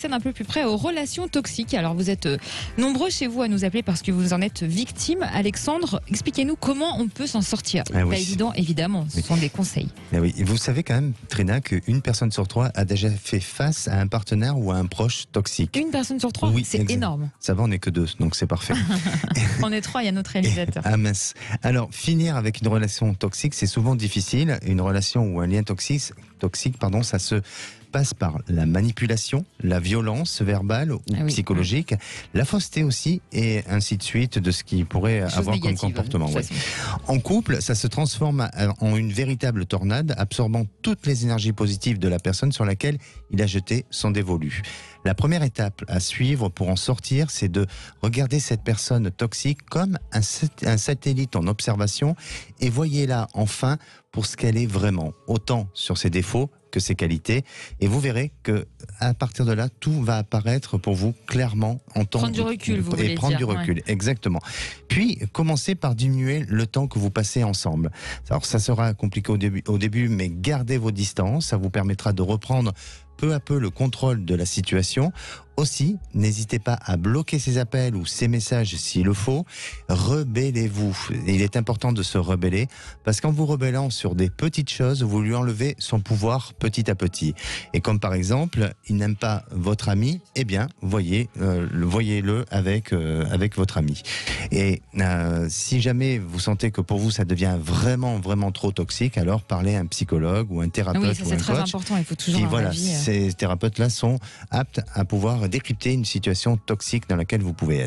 Un peu plus près aux relations toxiques. Alors vous êtes nombreux chez vous à nous appeler parce que vous en êtes victime. Alexandre, expliquez-nous comment on peut s'en sortir. Ah oui. Pas évident, évidemment, ce sont des conseils. Mais oui, vous savez quand même, Trina, qu'une personne sur trois a déjà fait face à un partenaire ou à un proche toxique. Une personne sur trois, Oui, c'est exact. énorme. Ça va, on n'est que deux, donc c'est parfait. On est trois, il y a notre réalisateur. Ah mince. Alors, finir avec une relation toxique, c'est souvent difficile. Une relation ou un lien toxique, ça se passe par la manipulation, la violence verbale ou psychologique, la fausseté aussi, et ainsi de suite, de ce qui pourrait avoir comme comportement. Ouais. En couple, ça se transforme en une véritable tornade, absorbant toutes les énergies positives de la personne sur laquelle il a jeté son dévolu. La première étape à suivre pour en sortir, c'est de regarder cette personne toxique comme un satellite en observation et voyez-la enfin pour ce qu'elle est vraiment, autant sur ses défauts que ses qualités, et vous verrez que à partir de là, tout va apparaître pour vous clairement en temps. Prendre du recul, vous voulez prendre dire, du recul, exactement. Puis commencez par diminuer le temps que vous passez ensemble. Alors ça sera compliqué au début, mais gardez vos distances, ça vous permettra de reprendre peu à peu le contrôle de la situation. Aussi, n'hésitez pas à bloquer ces appels ou ces messages s'il le faut. Rebellez-vous. Il est important de se rebeller parce qu'en vous rebellant sur des petites choses, vous lui enlevez son pouvoir petit à petit. Et comme par exemple, il n'aime pas votre ami, eh bien, voyez-le avec votre ami. Et si jamais vous sentez que pour vous ça devient vraiment trop toxique, alors parlez à un psychologue ou un thérapeute ou un coach. Oui, ça c'est très important. Il faut toujours un avis. Ces thérapeutes-là sont aptes à pouvoir décrypter une situation toxique dans laquelle vous pouvez être.